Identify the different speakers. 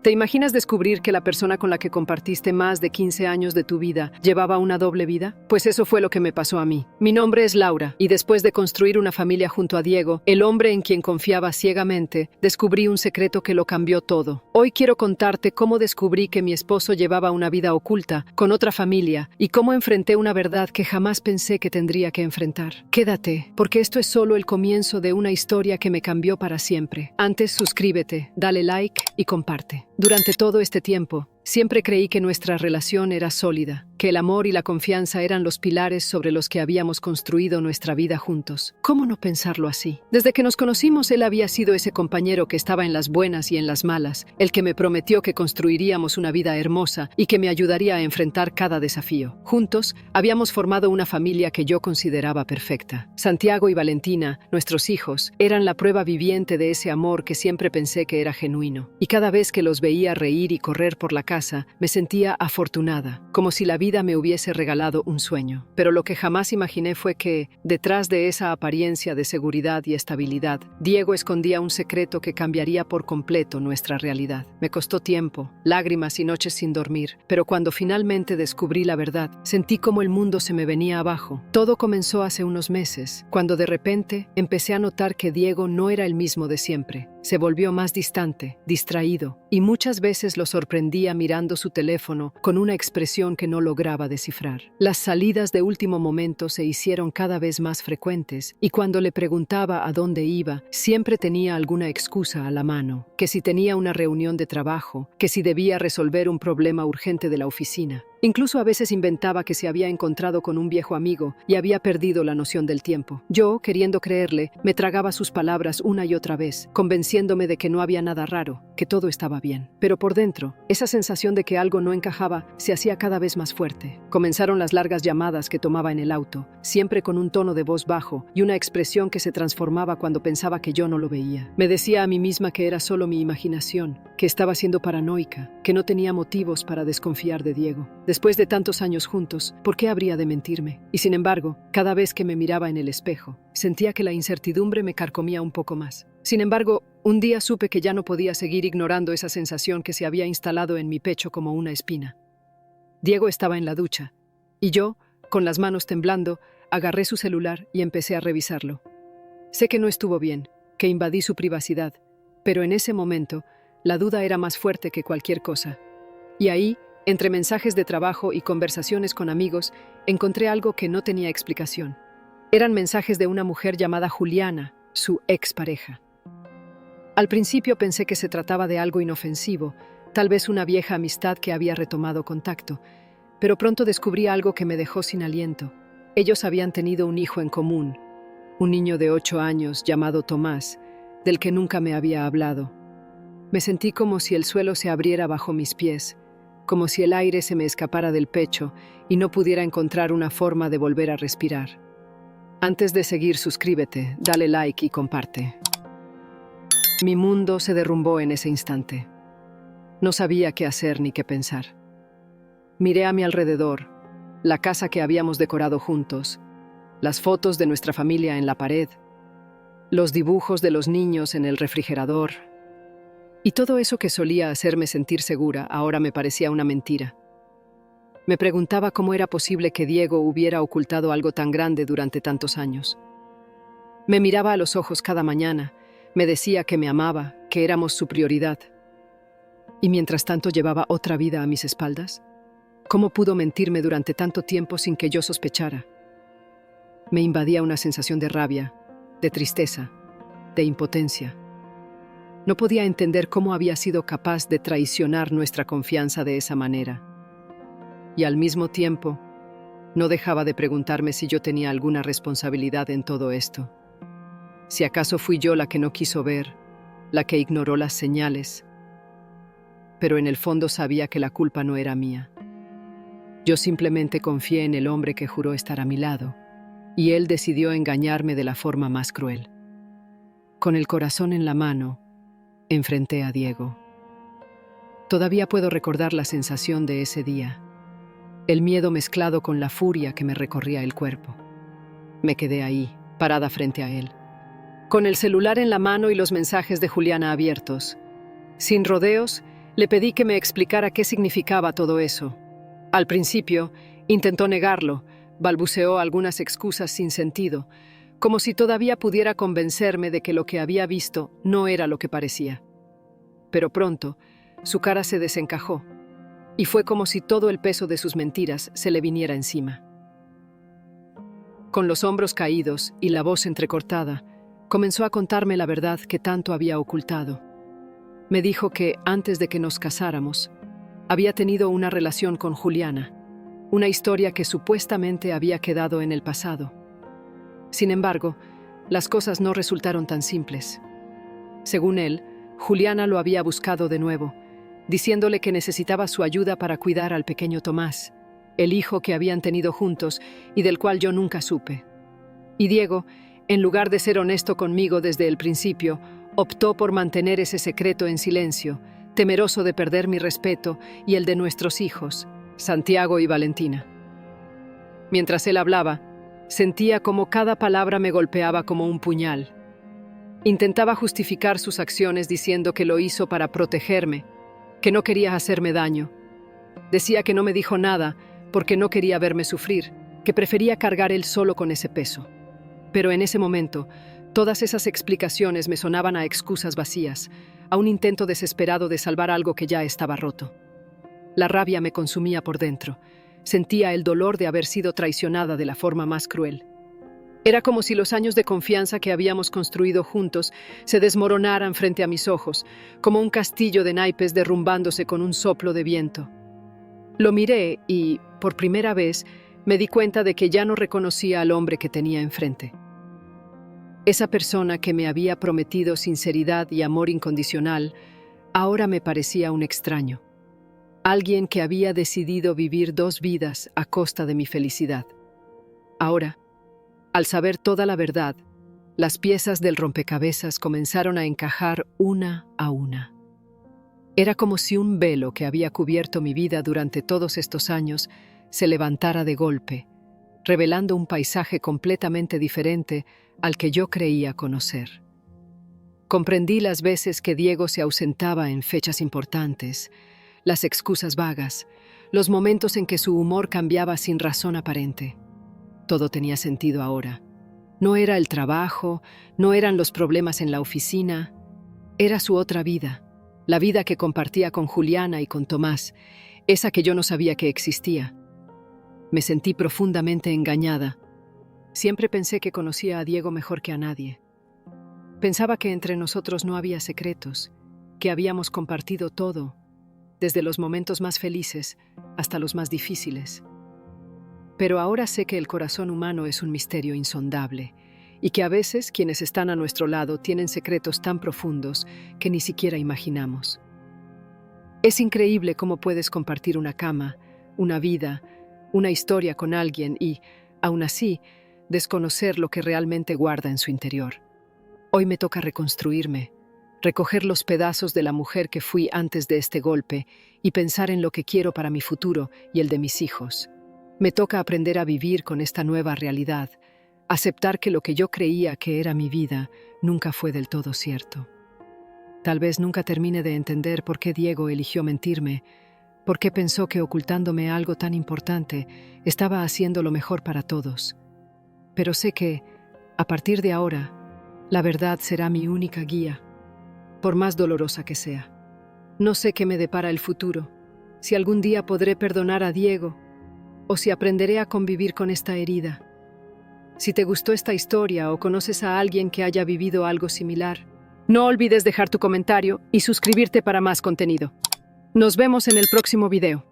Speaker 1: ¿Te imaginas descubrir que la persona con la que compartiste más de 15 años de tu vida llevaba una doble vida? Pues eso fue lo que me pasó a mí. Mi nombre es Laura, y después de construir una familia junto a Diego, el hombre en quien confiaba ciegamente, descubrí un secreto que lo cambió todo. Hoy quiero contarte cómo descubrí que mi esposo llevaba una vida oculta, con otra familia, y cómo enfrenté una verdad que jamás pensé que tendría que enfrentar. Quédate, porque esto es solo el comienzo de una historia que me cambió para siempre. Antes, suscríbete, dale like y comparte. Durante todo este tiempo, siempre creí que nuestra relación era sólida, que el amor y la confianza eran los pilares sobre los que habíamos construido nuestra vida juntos. ¿Cómo no pensarlo así? Desde que nos conocimos, él había sido ese compañero que estaba en las buenas y en las malas, el que me prometió que construiríamos una vida hermosa y que me ayudaría a enfrentar cada desafío. Juntos, habíamos formado una familia que yo consideraba perfecta. Santiago y Valentina, nuestros hijos, eran la prueba viviente de ese amor que siempre pensé que era genuino. Y cada vez que los veía reír y correr por la casa, me sentía afortunada, como si la vida me hubiese regalado un sueño. Pero lo que jamás imaginé fue que, detrás de esa apariencia de seguridad y estabilidad, Diego escondía un secreto que cambiaría por completo nuestra realidad. Me costó tiempo, lágrimas y noches sin dormir, pero cuando finalmente descubrí la verdad, sentí como el mundo se me venía abajo. Todo comenzó hace unos meses, cuando de repente empecé a notar que Diego no era el mismo de siempre. Se volvió más distante, distraído, y muchas veces lo sorprendía mirando su teléfono con una expresión que no lograba descifrar. Las salidas de último momento se hicieron cada vez más frecuentes, y cuando le preguntaba a dónde iba, siempre tenía alguna excusa a la mano, que si tenía una reunión de trabajo, que si debía resolver un problema urgente de la oficina. Incluso a veces inventaba que se había encontrado con un viejo amigo y había perdido la noción del tiempo. Yo, queriendo creerle, me tragaba sus palabras una y otra vez, convenciéndome de que no había nada raro, que todo estaba bien. Pero por dentro, esa sensación de que algo no encajaba se hacía cada vez más fuerte. Comenzaron las largas llamadas que tomaba en el auto, siempre con un tono de voz bajo y una expresión que se transformaba cuando pensaba que yo no lo veía. Me decía a mí misma que era solo mi imaginación, que estaba siendo paranoica, que no tenía motivos para desconfiar de Diego. Después de tantos años juntos, ¿por qué habría de mentirme? Y sin embargo, cada vez que me miraba en el espejo, sentía que la incertidumbre me carcomía un poco más. Sin embargo, un día supe que ya no podía seguir ignorando esa sensación que se había instalado en mi pecho como una espina. Diego estaba en la ducha, y yo, con las manos temblando, agarré su celular y empecé a revisarlo. Sé que no estuvo bien, que invadí su privacidad, pero en ese momento, la duda era más fuerte que cualquier cosa. Y ahí, entre mensajes de trabajo y conversaciones con amigos, encontré algo que no tenía explicación. Eran mensajes de una mujer llamada Juliana, su expareja. Al principio pensé que se trataba de algo inofensivo, tal vez una vieja amistad que había retomado contacto, pero pronto descubrí algo que me dejó sin aliento. Ellos habían tenido un hijo en común, un niño de 8 años llamado Tomás, del que nunca me había hablado. Me sentí como si el suelo se abriera bajo mis pies, como si el aire se me escapara del pecho y no pudiera encontrar una forma de volver a respirar. Antes de seguir, suscríbete, dale like y comparte. Mi mundo se derrumbó en ese instante. No sabía qué hacer ni qué pensar. Miré a mi alrededor, la casa que habíamos decorado juntos, las fotos de nuestra familia en la pared, los dibujos de los niños en el refrigerador. Y todo eso que solía hacerme sentir segura ahora me parecía una mentira. Me preguntaba cómo era posible que Diego hubiera ocultado algo tan grande durante tantos años. Me miraba a los ojos cada mañana, me decía que me amaba, que éramos su prioridad. Y mientras tanto llevaba otra vida a mis espaldas. ¿Cómo pudo mentirme durante tanto tiempo sin que yo sospechara? Me invadía una sensación de rabia, de tristeza, de impotencia. No podía entender cómo había sido capaz de traicionar nuestra confianza de esa manera. Y al mismo tiempo, no dejaba de preguntarme si yo tenía alguna responsabilidad en todo esto. Si acaso fui yo la que no quiso ver, la que ignoró las señales. Pero en el fondo sabía que la culpa no era mía. Yo simplemente confié en el hombre que juró estar a mi lado, y él decidió engañarme de la forma más cruel. Con el corazón en la mano, enfrenté a Diego. Todavía puedo recordar la sensación de ese día, el miedo mezclado con la furia que me recorría el cuerpo. Me quedé ahí, parada frente a él, con el celular en la mano y los mensajes de Juliana abiertos. Sin rodeos, Le pedí que me explicara qué significaba todo eso. Al principio, intentó negarlo, balbuceó algunas excusas sin sentido, como si todavía pudiera convencerme de que lo que había visto no era lo que parecía. Pero pronto, su cara se desencajó, y fue como si todo el peso de sus mentiras se le viniera encima. Con los hombros caídos y la voz entrecortada, comenzó a contarme la verdad que tanto había ocultado. Me dijo que, antes de que nos casáramos, había tenido una relación con Juliana, una historia que supuestamente había quedado en el pasado. Sin embargo, las cosas no resultaron tan simples. Según él, Juliana lo había buscado de nuevo, diciéndole que necesitaba su ayuda para cuidar al pequeño Tomás, el hijo que habían tenido juntos y del cual yo nunca supe. Y Diego, en lugar de ser honesto conmigo desde el principio, optó por mantener ese secreto en silencio, temeroso de perder mi respeto y el de nuestros hijos, Santiago y Valentina. Mientras él hablaba, sentía como cada palabra me golpeaba como un puñal. Intentaba justificar sus acciones diciendo que lo hizo para protegerme, que no quería hacerme daño. Decía que no me dijo nada porque no quería verme sufrir, que prefería cargar él solo con ese peso. Pero en ese momento, todas esas explicaciones me sonaban a excusas vacías, a un intento desesperado de salvar algo que ya estaba roto. La rabia me consumía por dentro. Sentía el dolor de haber sido traicionada de la forma más cruel. Era como si los años de confianza que habíamos construido juntos se desmoronaran frente a mis ojos, como un castillo de naipes derrumbándose con un soplo de viento. Lo miré y, por primera vez, me di cuenta de que ya no reconocía al hombre que tenía enfrente. Esa persona que me había prometido sinceridad y amor incondicional, ahora me parecía un extraño. Alguien que había decidido vivir dos vidas a costa de mi felicidad. Ahora, al saber toda la verdad, las piezas del rompecabezas comenzaron a encajar una a una. Era como si un velo que había cubierto mi vida durante todos estos años se levantara de golpe, revelando un paisaje completamente diferente al que yo creía conocer. Comprendí las veces que Diego se ausentaba en fechas importantes, las excusas vagas, los momentos en que su humor cambiaba sin razón aparente. Todo tenía sentido ahora. No era el trabajo, no eran los problemas en la oficina, era su otra vida, la vida que compartía con Juliana y con Tomás, esa que yo no sabía que existía. Me sentí profundamente engañada. Siempre pensé que conocía a Diego mejor que a nadie. Pensaba que entre nosotros no había secretos, que habíamos compartido todo, desde los momentos más felices hasta los más difíciles. Pero ahora sé que el corazón humano es un misterio insondable y que a veces quienes están a nuestro lado tienen secretos tan profundos que ni siquiera imaginamos. Es increíble cómo puedes compartir una cama, una vida, una historia con alguien y, aún así, desconocer lo que realmente guarda en su interior. Hoy me toca reconstruirme, recoger los pedazos de la mujer que fui antes de este golpe y pensar en lo que quiero para mi futuro y el de mis hijos. Me toca aprender a vivir con esta nueva realidad, aceptar que lo que yo creía que era mi vida nunca fue del todo cierto. Tal vez nunca termine de entender por qué Diego eligió mentirme, por qué pensó que ocultándome algo tan importante estaba haciendo lo mejor para todos. Pero sé que, a partir de ahora, la verdad será mi única guía, por más dolorosa que sea. No sé qué me depara el futuro, si algún día podré perdonar a Diego, o si aprenderé a convivir con esta herida. Si te gustó esta historia o conoces a alguien que haya vivido algo similar, no olvides dejar tu comentario y suscribirte para más contenido. Nos vemos en el próximo video.